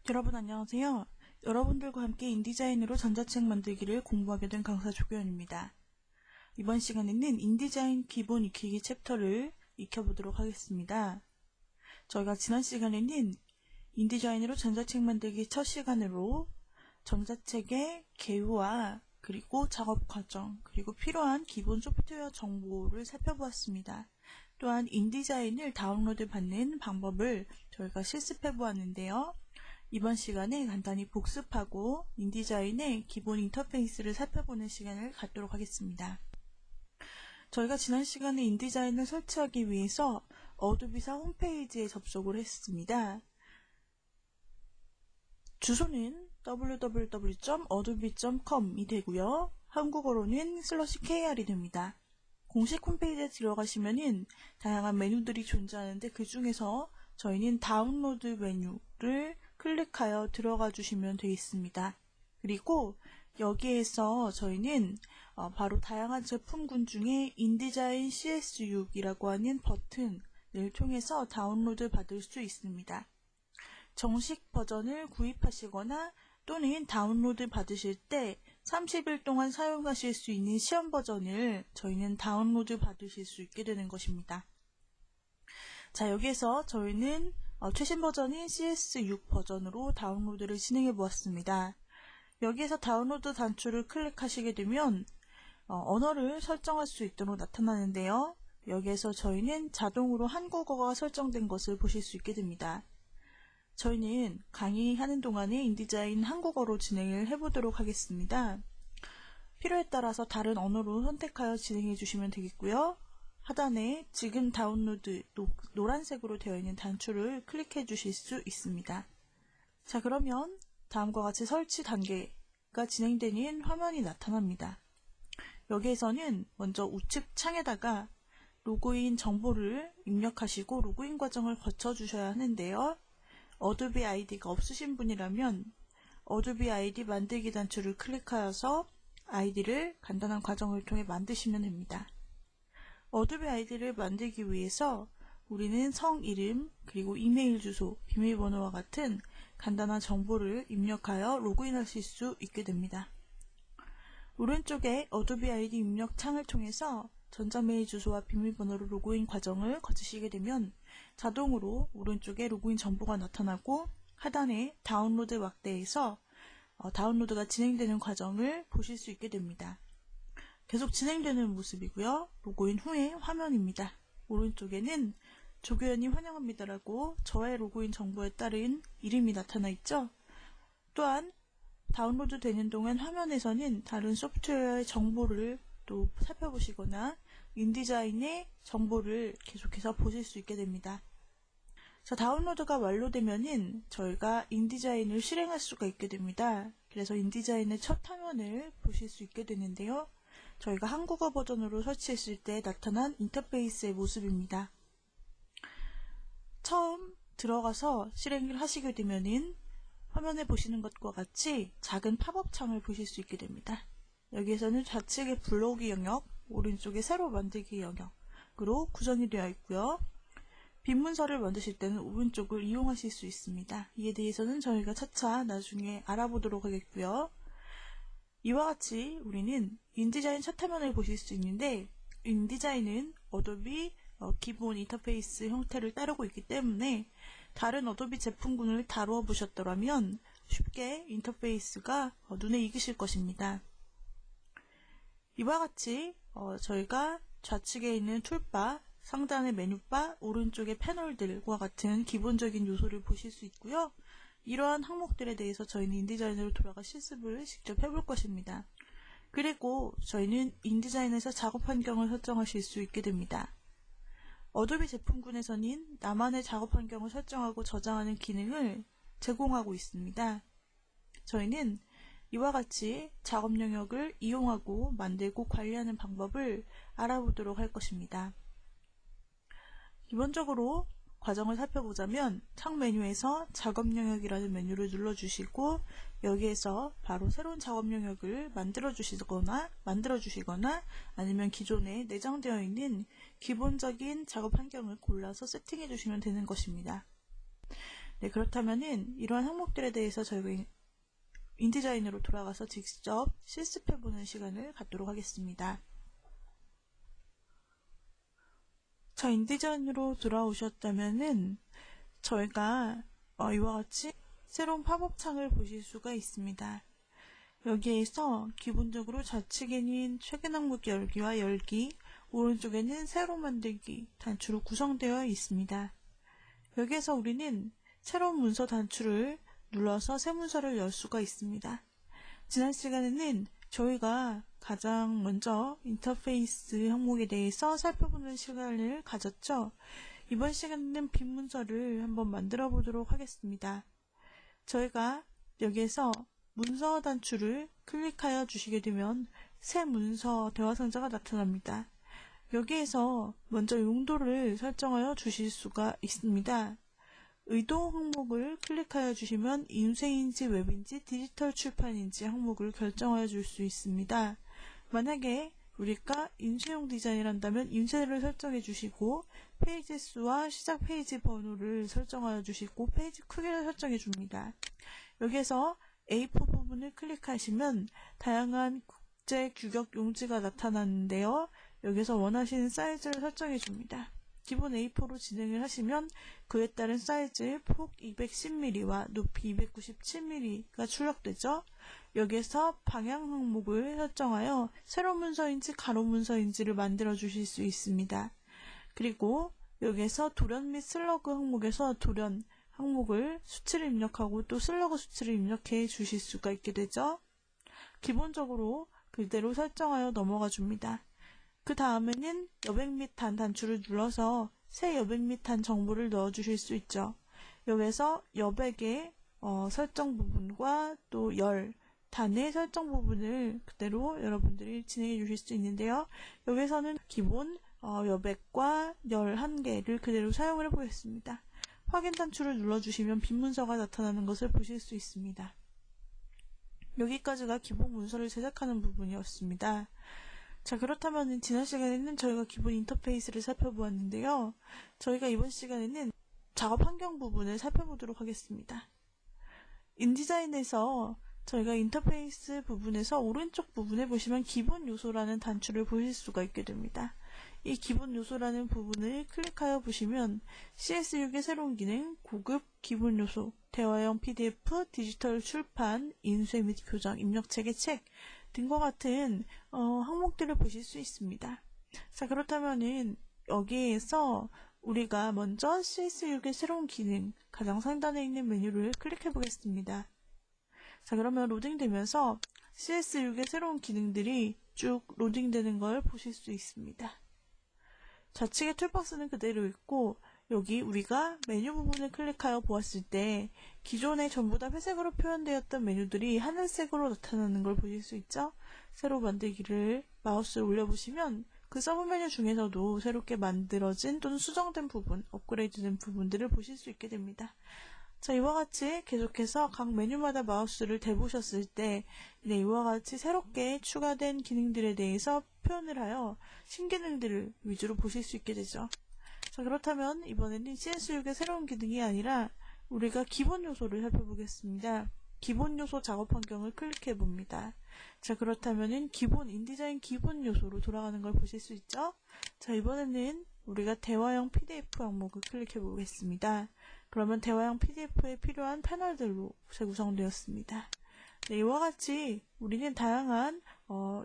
여러분 안녕하세요. 여러분들과 함께 인디자인으로 전자책 만들기를 공부하게 된 강사 조교연입니다. 이번 시간에는 인디자인 기본 익히기 챕터를 익혀보도록 하겠습니다. 저희가 지난 시간에는 인디자인으로 전자책 만들기 첫 시간으로 전자책의 개요와 그리고 작업 과정, 그리고 필요한 기본 소프트웨어 정보를 살펴보았습니다. 또한 인디자인을 다운로드 받는 방법을 저희가 실습해 보았는데요. 이번 시간에 간단히 복습하고 인디자인의 기본 인터페이스를 살펴보는 시간을 갖도록 하겠습니다. 저희가 지난 시간에 인디자인을 설치하기 위해서 어도비사 홈페이지에 접속을 했습니다. 주소는 www.adobe.com이 되고요. 한국어로는 /kr이 됩니다. 공식 홈페이지에 들어가시면은 다양한 메뉴들이 존재하는데 그 중에서 저희는 다운로드 메뉴를 클릭하여 들어가 주시면 되겠습니다. 그리고 여기에서 저희는 바로 다양한 제품군 중에 인디자인 CS6이라고 하는 버튼을 통해서 다운로드 받을 수 있습니다. 정식 버전을 구입하시거나 또는 다운로드 받으실 때 30일 동안 사용하실 수 있는 시험 버전을 저희는 다운로드 받으실 수 있게 되는 것입니다. 자, 여기에서 저희는 최신 버전인 CS6 버전으로 다운로드를 진행해 보았습니다. 여기에서 다운로드 단추를 클릭하시게 되면 언어를 설정할 수 있도록 나타나는데요. 여기에서 저희는 자동으로 한국어가 설정된 것을 보실 수 있게 됩니다. 저희는 강의하는 동안에 인디자인 한국어로 진행을 해보도록 하겠습니다. 필요에 따라서 다른 언어로 선택하여 진행해 주시면 되겠고요. 하단에 지금 다운로드 노란색으로 되어 있는 단추를 클릭해 주실 수 있습니다. 자, 그러면 다음과 같이 설치 단계가 진행되는 화면이 나타납니다. 여기에서는 먼저 우측 창에다가 로그인 정보를 입력하시고 로그인 과정을 거쳐 주셔야 하는데요. 어도비 아이디가 없으신 분이라면 어도비 아이디 만들기 단추를 클릭하여서 아이디를 간단한 과정을 통해 만드시면 됩니다. 어도비 아이디를 만들기 위해서 우리는 성 이름, 그리고 이메일 주소, 비밀번호와 같은 간단한 정보를 입력하여 로그인하실 수 있게 됩니다. 오른쪽에 어도비 아이디 입력 창을 통해서 전자메일 주소와 비밀번호로 로그인 과정을 거치시게 되면 자동으로 오른쪽에 로그인 정보가 나타나고 하단에 다운로드 막대에서 다운로드가 진행되는 과정을 보실 수 있게 됩니다. 계속 진행되는 모습이고요. 로그인 후의 화면입니다. 오른쪽에는 조교연이 환영합니다라고 저의 로그인 정보에 따른 이름이 나타나 있죠. 또한 다운로드 되는 동안 화면에서는 다른 소프트웨어의 정보를 또 살펴보시거나 인디자인의 정보를 계속해서 보실 수 있게 됩니다. 자, 다운로드가 완료되면은 저희가 인디자인을 실행할 수가 있게 됩니다. 그래서 인디자인의 첫 화면을 보실 수 있게 되는데요. 저희가 한국어 버전으로 설치했을 때 나타난 인터페이스의 모습입니다. 처음 들어가서 실행을 하시게 되면은 화면에 보시는 것과 같이 작은 팝업 창을 보실 수 있게 됩니다. 여기에서는 좌측에 블로그 영역, 오른쪽에 새로 만들기 영역으로 구성이 되어 있고요. 빈 문서를 만드실 때는 오른쪽을 이용하실 수 있습니다. 이에 대해서는 저희가 차차 나중에 알아보도록 하겠고요. 이와 같이 우리는 인디자인 첫 화면을 보실 수 있는데 인디자인은 어도비 기본 인터페이스 형태를 따르고 있기 때문에 다른 어도비 제품군을 다루어 보셨더라면 쉽게 인터페이스가 눈에 익으실 것입니다. 이와 같이 저희가 좌측에 있는 툴바, 상단의 메뉴바, 오른쪽의 패널들과 같은 기본적인 요소를 보실 수 있고요. 이러한 항목들에 대해서 저희는 인디자인으로 돌아가 실습을 직접 해볼 것입니다. 그리고 저희는 인디자인에서 작업 환경을 설정하실 수 있게 됩니다. 어도비 제품군에서는 나만의 작업 환경을 설정하고 저장하는 기능을 제공하고 있습니다. 저희는 이와 같이 작업 영역을 이용하고 만들고 관리하는 방법을 알아보도록 할 것입니다. 기본적으로 과정을 살펴보자면 창 메뉴에서 작업 영역이라는 메뉴를 눌러주시고 여기에서 바로 새로운 작업 영역을 만들어 주시거나 아니면 기존에 내장되어 있는 기본적인 작업 환경을 골라서 세팅해 주시면 되는 것입니다. 네, 그렇다면은 이러한 항목들에 대해서 저희가 인디자인으로 돌아가서 직접 실습해보는 시간을 갖도록 하겠습니다. 자, 인디자인으로 돌아오셨다면은 저희가 이와 같이 새로운 팝업 창을 보실 수가 있습니다. 여기에서 기본적으로 좌측에는 최근 항목 열기와 열기, 오른쪽에는 새로 만들기 단추로 구성되어 있습니다. 여기에서 우리는 새로운 문서 단추를 눌러서 새 문서를 열 수가 있습니다. 지난 시간에는 저희가 가장 먼저 인터페이스 항목에 대해서 살펴보는 시간을 가졌죠. 이번 시간에는 빈 문서를 한번 만들어 보도록 하겠습니다. 저희가 여기에서 문서 단추를 클릭하여 주시게 되면 새 문서 대화 상자가 나타납니다. 여기에서 먼저 용도를 설정하여 주실 수가 있습니다. 의도 항목을 클릭하여 주시면 인쇄인지 웹인지 디지털 출판인지 항목을 결정하여 줄 수 있습니다. 만약에 우리가 인쇄용 디자인을 한다면 인쇄를 설정해 주시고 페이지 수와 시작 페이지 번호를 설정하여 주시고 페이지 크기를 설정해 줍니다. 여기에서 A4 부분을 클릭하시면 다양한 국제 규격 용지가 나타나는데요. 여기서 원하시는 사이즈를 설정해 줍니다. 기본 A4로 진행을 하시면 그에 따른 사이즈 폭 210mm와 높이 297mm가 출력되죠. 여기에서 방향 항목을 설정하여 세로 문서인지 가로 문서인지를 만들어 주실 수 있습니다. 그리고 여기에서 돌연 및 슬러그 항목에서 돌연 항목을 수치를 입력하고 또 슬러그 수치를 입력해 주실 수가 있게 되죠. 기본적으로 그대로 설정하여 넘어가 줍니다. 그 다음에는 여백 및 단 단추를 눌러서 새 여백 및 단 정보를 넣어 주실 수 있죠. 여기서 여백의 설정 부분과 또 단의 설정 부분을 그대로 여러분들이 진행해 주실 수 있는데요. 여기서는 기본 여백과 열 1개를 그대로 사용을 해보겠습니다. 확인 단추를 눌러주시면 빈 문서가 나타나는 것을 보실 수 있습니다. 여기까지가 기본 문서를 제작하는 부분이었습니다. 자, 그렇다면 지난 시간에는 저희가 기본 인터페이스를 살펴보았는데요. 저희가 이번 시간에는 작업 환경 부분을 살펴보도록 하겠습니다. 인디자인에서 저희가 인터페이스 부분에서 오른쪽 부분에 보시면 기본 요소라는 단추를 보실 수가 있게 됩니다. 이 기본 요소라는 부분을 클릭하여 보시면 CS6의 새로운 기능, 고급 기본 요소, 대화형 PDF, 디지털 출판, 인쇄 및 교정, 입력체계 책 등과 같은 항목들을 보실 수 있습니다. 자, 그렇다면은 여기에서 우리가 먼저 CS6의 새로운 기능, 가장 상단에 있는 메뉴를 클릭해 보겠습니다. 자, 그러면 로딩되면서 CS6의 새로운 기능들이 쭉 로딩되는 걸 보실 수 있습니다. 좌측의 툴박스는 그대로 있고 여기 우리가 메뉴 부분을 클릭하여 보았을 때 기존에 전부 다 회색으로 표현되었던 메뉴들이 하늘색으로 나타나는 걸 보실 수 있죠? 새로 만들기를 마우스를 올려보시면 그 서브 메뉴 중에서도 새롭게 만들어진 또는 수정된 부분, 업그레이드된 부분들을 보실 수 있게 됩니다. 자, 이와 같이 계속해서 각 메뉴마다 마우스를 대보셨을 때 이와 같이 새롭게 추가된 기능들에 대해서 표현을 하여 신기능들을 위주로 보실 수 있게 되죠. 자, 그렇다면 이번에는 CS6의 새로운 기능이 아니라 우리가 기본 요소를 살펴보겠습니다. 기본 요소 작업 환경을 클릭해 봅니다. 자, 그렇다면은 기본 인디자인 기본 요소로 돌아가는 걸 보실 수 있죠? 자, 이번에는 우리가 대화형 PDF 항목을 클릭해 보겠습니다. 그러면 대화형 PDF에 필요한 패널들로 재구성되었습니다. 네, 이와 같이 우리는 다양한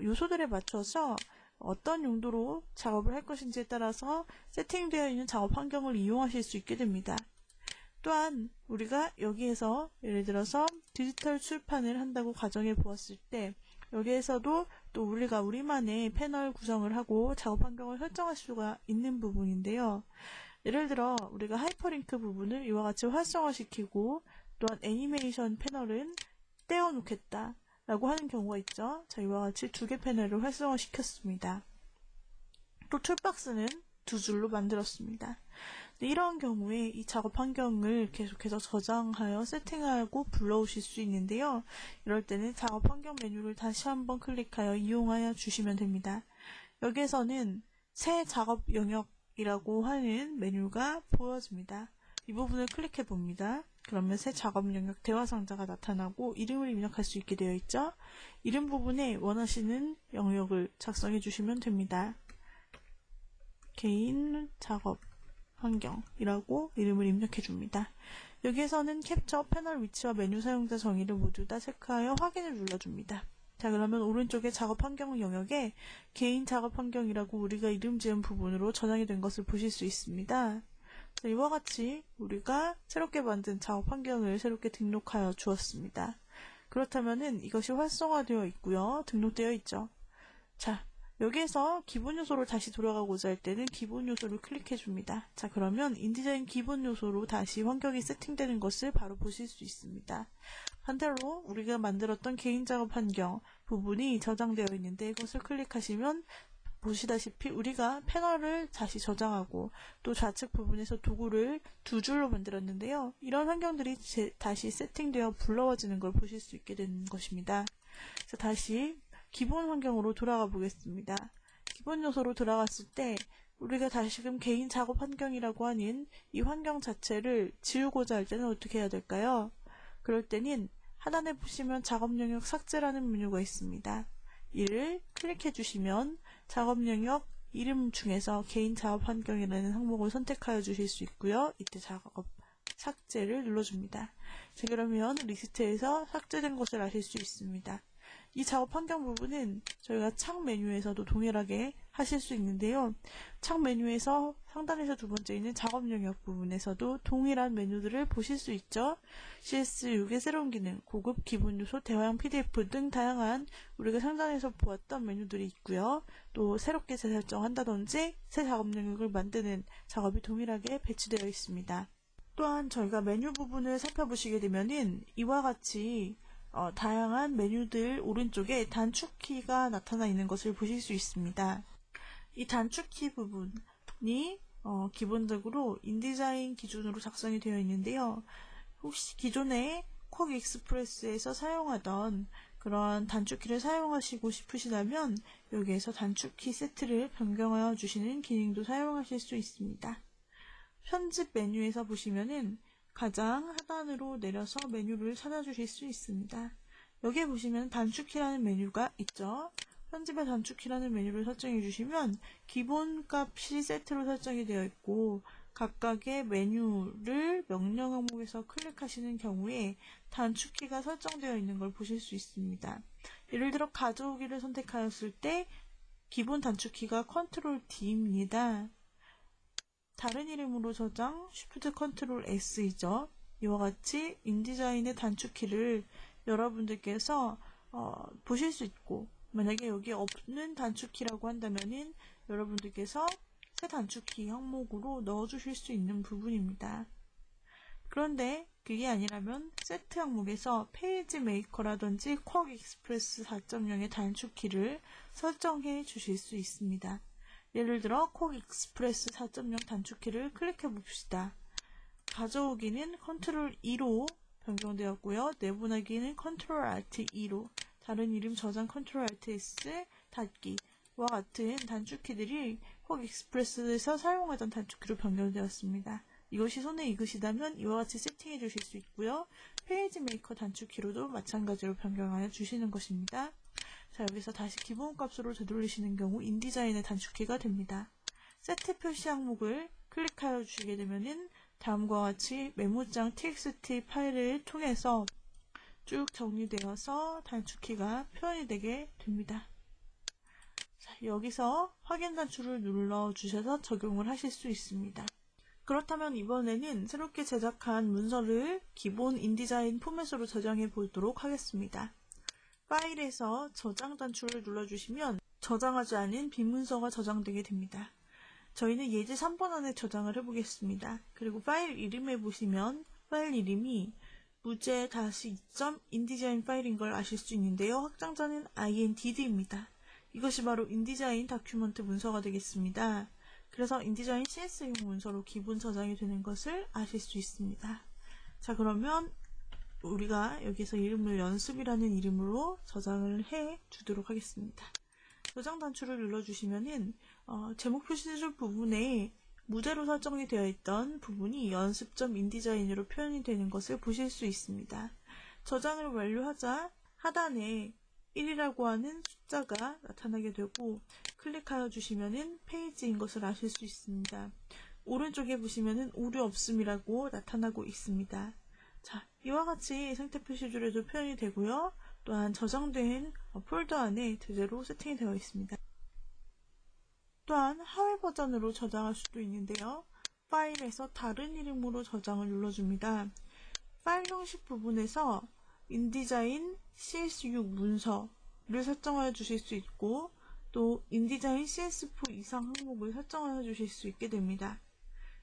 요소들에 맞춰서 어떤 용도로 작업을 할 것인지에 따라서 세팅되어 있는 작업 환경을 이용하실 수 있게 됩니다. 또한 우리가 여기에서 예를 들어서 디지털 출판을 한다고 가정해 보았을 때 여기에서도 또 우리가 우리만의 패널 구성을 하고 작업 환경을 설정할 수가 있는 부분인데요. 예를 들어 우리가 하이퍼링크 부분을 이와 같이 활성화시키고 또한 애니메이션 패널은 떼어놓겠다 라고 하는 경우가 있죠. 자, 이와 같이 2개 패널을 활성화시켰습니다. 또 툴박스는 2줄로 만들었습니다. 네, 이러한 경우에 이 작업 환경을 계속해서 저장하여 세팅하고 불러오실 수 있는데요. 이럴 때는 작업 환경 메뉴를 다시 한번 클릭하여 이용하여 주시면 됩니다. 여기에서는 새 작업 영역이라고 하는 메뉴가 보여집니다. 이 부분을 클릭해 봅니다. 그러면 새 작업 영역 대화 상자가 나타나고 이름을 입력할 수 있게 되어 있죠. 이름 부분에 원하시는 영역을 작성해 주시면 됩니다. 개인 작업 환경이라고 이름을 입력해 줍니다. 여기에서는 캡처, 패널 위치와 메뉴 사용자 정의를 모두 다 체크하여 확인을 눌러줍니다. 자, 그러면 오른쪽에 작업 환경 영역에 개인 작업 환경이라고 우리가 이름 지은 부분으로 저장이 된 것을 보실 수 있습니다. 자, 이와 같이 우리가 새롭게 만든 작업 환경을 새롭게 등록하여 주었습니다. 그렇다면은 이것이 활성화되어 있고요. 등록되어 있죠. 자, 여기에서 기본 요소로 다시 돌아가고자 할 때는 기본 요소를 클릭해 줍니다. 자, 그러면 인디자인 기본 요소로 다시 환경이 세팅되는 것을 바로 보실 수 있습니다. 반대로 우리가 만들었던 개인 작업 환경 부분이 저장되어 있는데 이것을 클릭하시면 보시다시피 우리가 패널을 다시 저장하고 또 좌측 부분에서 도구를 두 줄로 만들었는데요. 이런 환경들이 다시 세팅되어 불러와지는 걸 보실 수 있게 되는 것입니다. 자, 다시 기본 환경으로 돌아가 보겠습니다. 기본 요소로 들어갔을 때 우리가 다시금 개인 작업 환경이라고 하는 이 환경 자체를 지우고자 할 때는 어떻게 해야 될까요? 그럴 때는 하단에 보시면 작업 영역 삭제라는 메뉴가 있습니다. 이를 클릭해 주시면 작업 영역 이름 중에서 개인 작업 환경이라는 항목을 선택하여 주실 수 있고요. 이때 작업 삭제를 눌러줍니다. 자, 그러면 리스트에서 삭제된 것을 아실 수 있습니다. 이 작업 환경 부분은 저희가 창 메뉴에서도 동일하게 하실 수 있는데요. 창 메뉴에서 상단에서 두 번째 있는 작업 영역 부분에서도 동일한 메뉴들을 보실 수 있죠. CS6의 새로운 기능, 고급 기본 요소, 대화형 PDF 등 다양한 우리가 상단에서 보았던 메뉴들이 있고요. 또 새롭게 재설정한다든지 새 작업 영역을 만드는 작업이 동일하게 배치되어 있습니다. 또한 저희가 메뉴 부분을 살펴보시게 되면은 이와 같이 다양한 메뉴들 오른쪽에 단축키가 나타나 있는 것을 보실 수 있습니다. 이 단축키 부분이 기본적으로 인디자인 기준으로 작성이 되어 있는데요. 혹시 기존에 콕 익스프레스에서 사용하던 그런 단축키를 사용하시고 싶으시다면 여기에서 단축키 세트를 변경하여 주시는 기능도 사용하실 수 있습니다. 편집 메뉴에서 보시면은 가장 하단으로 내려서 메뉴를 찾아주실 수 있습니다. 여기에 보시면 단축키라는 메뉴가 있죠. 편집의 단축키라는 메뉴를 설정해 주시면 기본 값이 세트로 설정이 되어 있고 각각의 메뉴를 명령 항목에서 클릭하시는 경우에 단축키가 설정되어 있는 걸 보실 수 있습니다. 예를 들어 가져오기를 선택하였을 때 기본 단축키가 컨트롤 D입니다. 다른 이름으로 저장 Shift Ctrl S이죠. 이와 같이 인디자인의 단축키를 여러분들께서 보실 수 있고 만약에 여기 없는 단축키라고 한다면은 여러분들께서 새 단축키 항목으로 넣어주실 수 있는 부분입니다. 그런데 그게 아니라면 세트 항목에서 페이지 메이커라든지 쿼크 익스프레스 4.0의 단축키를 설정해 주실 수 있습니다. 예를 들어 쿼크 익스프레스 4.0 단축키를 클릭해 봅시다. 가져오기는 컨트롤 E로 변경되었고요. 내보내기는 컨트롤 Alt E로, 다른 이름 저장 컨트롤 Alt S, 닫기와 같은 단축키들이 쿼크 익스프레스에서 사용하던 단축키로 변경되었습니다. 이것이 손에 익으시다면 이와 같이 세팅해 주실 수 있고요. 페이지 메이커 단축키로도 마찬가지로 변경하여 주시는 것입니다. 자, 여기서 다시 기본값으로 되돌리시는 경우 인디자인의 단축키가 됩니다. 세트 표시 항목을 클릭하여 주시게 되면은 다음과 같이 메모장 txt 파일을 통해서 쭉 정리되어서 단축키가 표현이 되게 됩니다. 자, 여기서 확인 단추를 눌러주셔서 적용을 하실 수 있습니다. 그렇다면 이번에는 새롭게 제작한 문서를 기본 인디자인 포맷으로 저장해 보도록 하겠습니다. 파일에서 저장 단추를 눌러주시면 저장하지 않은 빈 문서가 저장되게 됩니다. 저희는 예제 3번 안에 저장을 해보겠습니다. 그리고 파일 이름에 보시면 파일 이름이 무제-2.인디자인 파일인 걸 아실 수 있는데요. 확장자는 INDD입니다. 이것이 바로 인디자인 다큐먼트 문서가 되겠습니다. 그래서 인디자인 CS용 문서로 기본 저장이 되는 것을 아실 수 있습니다. 자, 그러면 우리가 여기서 이름을 연습이라는 이름으로 저장을 해 주도록 하겠습니다. 저장 단추를 눌러주시면은 제목 표시줄 부분에 무제로 설정이 되어 있던 부분이 연습점 인디자인으로 표현이 되는 것을 보실 수 있습니다. 저장을 완료하자 하단에 1이라고 하는 숫자가 나타나게 되고 클릭하여 주시면은 페이지인 것을 아실 수 있습니다. 오른쪽에 보시면은 오류 없음이라고 나타나고 있습니다. 자, 이와 같이 상태 표시줄에도 표현이 되고요. 또한 저장된 폴더 안에 제대로 세팅이 되어 있습니다. 또한 하회 버전으로 저장할 수도 있는데요. 파일에서 다른 이름으로 저장을 눌러줍니다. 파일 형식 부분에서 인디자인 CS6 문서를 설정하여 주실 수 있고 또 인디자인 CS4 이상 항목을 설정하여 주실 수 있게 됩니다.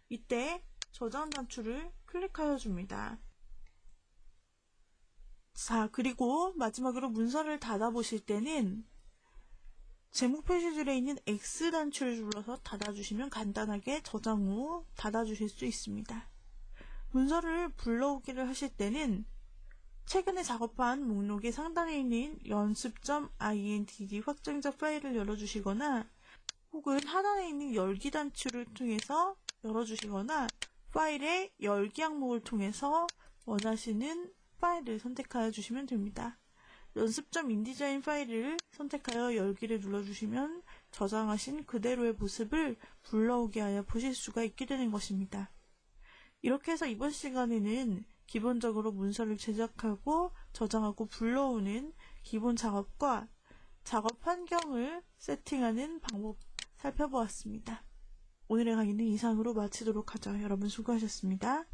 이때 저장 단추를 클릭하여 줍니다. 자, 그리고 마지막으로 문서를 닫아보실 때는 제목 표시줄에 있는 X 단추를 눌러서 닫아주시면 간단하게 저장 후 닫아주실 수 있습니다. 문서를 불러오기를 하실 때는 최근에 작업한 목록의 상단에 있는 연습.intd 확장자 파일을 열어주시거나 혹은 하단에 있는 열기 단추를 통해서 열어주시거나 파일의 열기 항목을 통해서 원하시는 파일을 선택하여 주시면 됩니다. 연습.인디자인 파일을 선택하여 열기를 눌러주시면 저장하신 그대로의 모습을 불러오게 하여 보실 수가 있게 되는 것입니다. 이렇게 해서 이번 시간에는 기본적으로 문서를 제작하고 저장하고 불러오는 기본 작업과 작업 환경을 세팅하는 방법 살펴보았습니다. 오늘의 강의는 이상으로 마치도록 하죠. 여러분 수고하셨습니다.